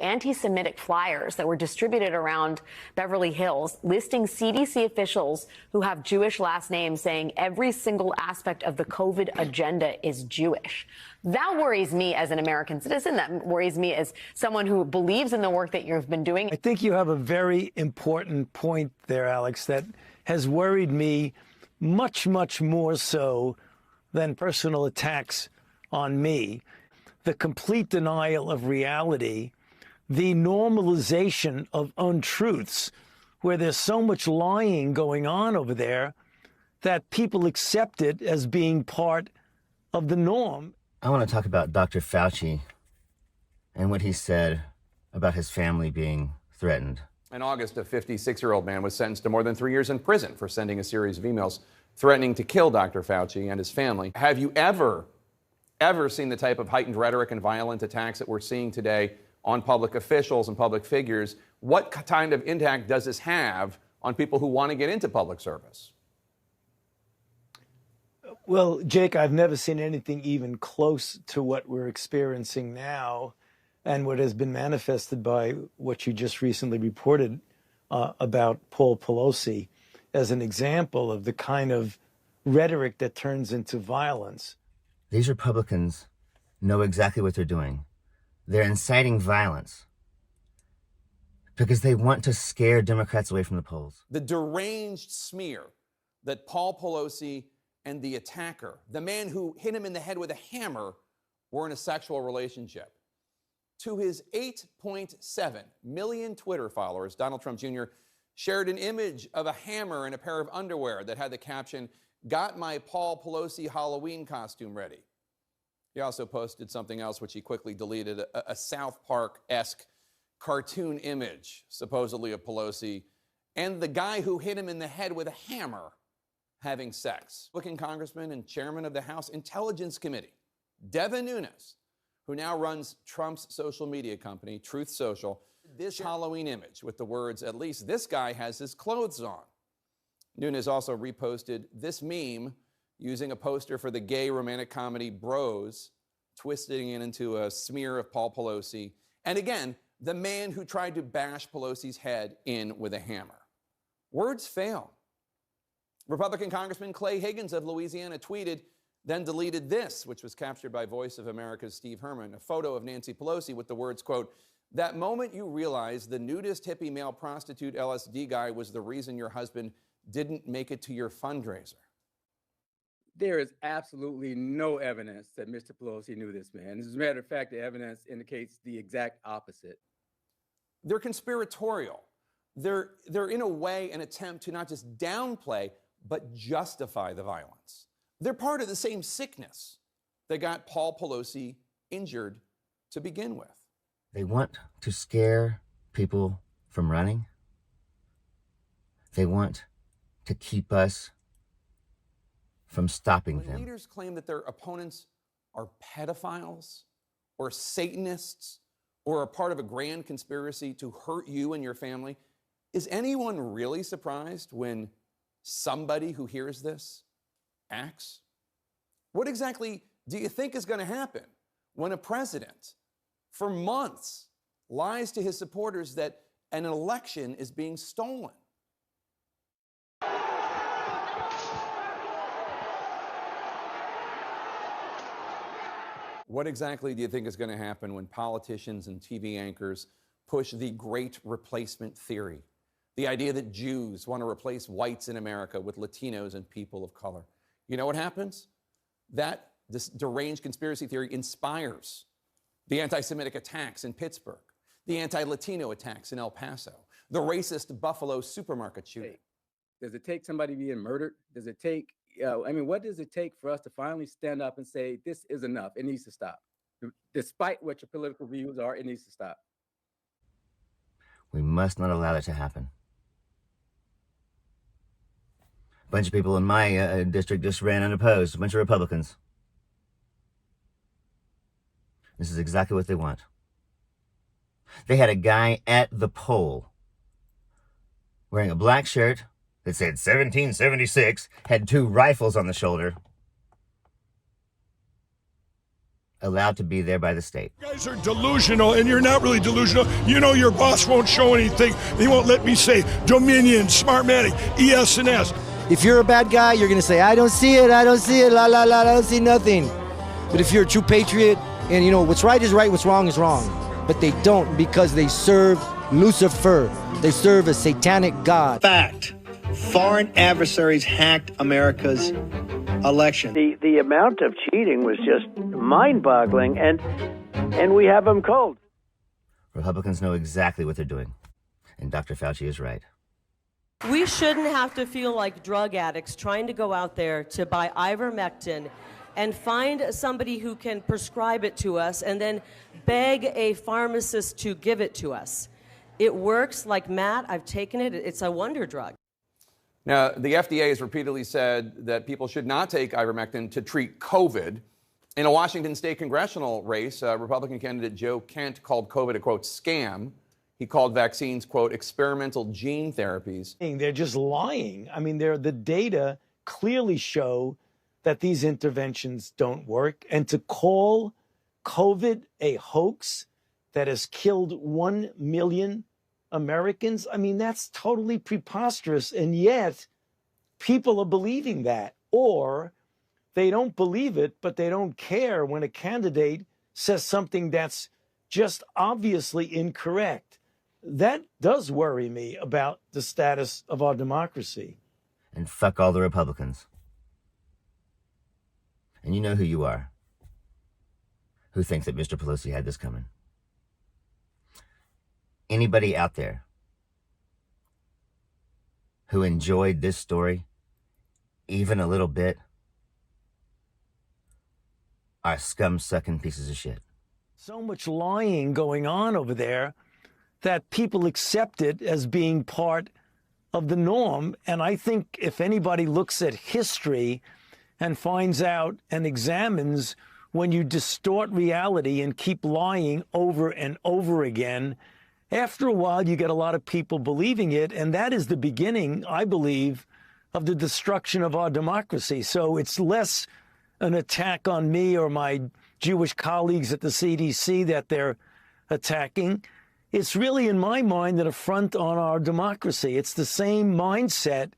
Anti-Semitic flyers that were distributed around Beverly Hills listing CDC officials who have Jewish last names, saying every single aspect of the COVID agenda is Jewish. That worries me as an American citizen. That worries me as someone who believes in the work that you've been doing. I think you have a very important point there, Alex, that has worried me much, much more so than personal attacks on me. The complete denial of reality, the normalization of untruths, where there's so much lying going on over there that people accept it as being part of the norm. I want to talk about Dr. Fauci and what he said about his family being threatened. In August, a 56-year-old man was sentenced to more than 3 years in prison for sending a series of emails threatening to kill Dr. Fauci and his family. Have you ever seen the type of heightened rhetoric and violent attacks that we're seeing today on public officials and public figures? What kind of impact does this have on people who want to get into public service? Well, Jake, I've never seen anything even close to what we're experiencing now and what has been manifested by what you just recently reported about Paul Pelosi as an example of the kind of rhetoric that turns into violence. These Republicans know exactly what they're doing. They're inciting violence because they want to scare Democrats away from the polls. The deranged smear that Paul Pelosi and the attacker, the man who hit him in the head with a hammer, were in a sexual relationship. To his 8.7 million Twitter followers, Donald Trump Jr. shared an image of a hammer and a pair of underwear that had the caption, "Got my Paul Pelosi Halloween costume ready." He also posted something else, which he quickly deleted, a South Park-esque cartoon image, supposedly of Pelosi, and the guy who hit him in the head with a hammer having sex. Republican Congressman and chairman of the House Intelligence Committee, Devin Nunes, who now runs Trump's social media company, Truth Social, this Halloween image with the words, "At least this guy has his clothes on." Nunes also reposted this meme using a poster for the gay romantic comedy Bros, twisting it into a smear of Paul Pelosi. And again, the man who tried to bash Pelosi's head in with a hammer. Words fail. Republican Congressman Clay Higgins of Louisiana tweeted, then deleted this, which was captured by Voice of America's Steve Herman, a photo of Nancy Pelosi with the words, quote, "That moment you realize the nudist hippie male prostitute LSD guy was the reason your husband didn't make it to your fundraiser." There is absolutely no evidence that Mr. Pelosi knew this man. As a matter of fact, the evidence indicates the exact opposite. They're conspiratorial. They're in a way an attempt to not just downplay, but justify the violence. They're part of the same sickness that got Paul Pelosi injured to begin with. They want to scare people from running. They want to keep us from stopping When them. leaders claim that their opponents are pedophiles or Satanists or are part of a grand conspiracy to hurt you and your family, is anyone really surprised when somebody who hears this acts? What exactly do you think is going to happen when a president, for months, lies to his supporters that an election is being stolen? What exactly do you think is going to happen when politicians and TV anchors push the great replacement theory? The idea that Jews want to replace whites in America with Latinos and people of color. You know what happens? This deranged conspiracy theory inspires the anti-Semitic attacks in Pittsburgh, the anti-Latino attacks in El Paso, the racist Buffalo supermarket shooting. Does it take somebody being murdered? Does it take, what does it take for us to finally stand up and say, this is enough, it needs to stop? Despite what your political views are, it needs to stop. We must not allow that to happen. A bunch of people in my district just ran unopposed, a bunch of Republicans. This is exactly what they want. They had a guy at the poll wearing a black shirt that said 1776, had 2 rifles on the shoulder, allowed to be there by the state. You guys are delusional, and you're not really delusional. You know your boss won't show anything. He won't let me say Dominion, Smartmatic, ES&S. If you're a bad guy, you're going to say, I don't see it, la, la, la, I don't see nothing. But if you're a true patriot, and you know, what's right is right, what's wrong is wrong. But they don't, because they serve Lucifer. They serve a satanic god. Fact. Foreign adversaries hacked America's election. The amount of cheating was just mind-boggling, and we have them cold. Republicans know exactly what they're doing, and Dr. Fauci is right. We shouldn't have to feel like drug addicts trying to go out there to buy ivermectin and find somebody who can prescribe it to us and then beg a pharmacist to give it to us. It works like Matt. I've taken it. It's a wonder drug. Now, the FDA has repeatedly said that people should not take ivermectin to treat COVID. In a Washington state congressional race, Republican candidate Joe Kent called COVID a, quote, scam. He called vaccines, quote, experimental gene therapies. They're just lying. I mean, the data clearly show that these interventions don't work. And to call COVID a hoax that has killed 1 million Americans, I mean, that's totally preposterous. And yet people are believing that. Or they don't believe it, but they don't care when a candidate says something that's just obviously incorrect. That does worry me about the status of our democracy. And fuck all the Republicans. And you know who you are. Who thinks that Mr. Pelosi had this coming. Anybody out there who enjoyed this story even a little bit are scum-sucking pieces of shit. So much lying going on over there that people accept it as being part of the norm. And I think if anybody looks at history and finds out and examines when you distort reality and keep lying over and over again, after a while you get a lot of people believing it. And that is the beginning, I believe, of the destruction of our democracy. So it's less an attack on me or my Jewish colleagues at the CDC that they're attacking. It's really, in my mind, an affront on our democracy. It's the same mindset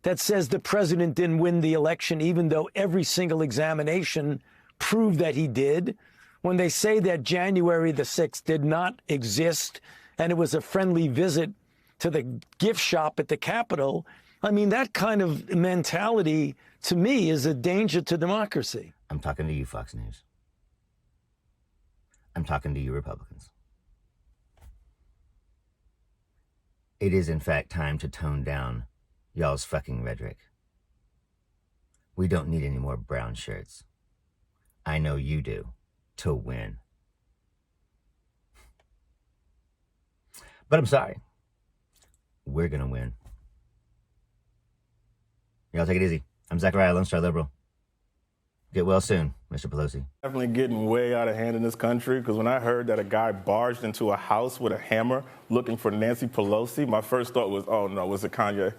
that says the president didn't win the election, even though every single examination proved that he did. When they say that January the 6th did not exist and it was a friendly visit to the gift shop at the Capitol, I mean, that kind of mentality, to me, is a danger to democracy. I'm talking to you, Fox News. I'm talking to you, Republicans. It is, in fact, time to tone down y'all's fucking rhetoric. We don't need any more brown shirts. I know you do, to win. But I'm sorry. We're gonna win. Y'all take it easy. I'm Zachariah, Lone Star Liberal. Get well soon, Mr. Pelosi. Definitely getting way out of hand in this country, because when I heard that a guy barged into a house with a hammer looking for Nancy Pelosi, my first thought was, oh no, was it Kanye?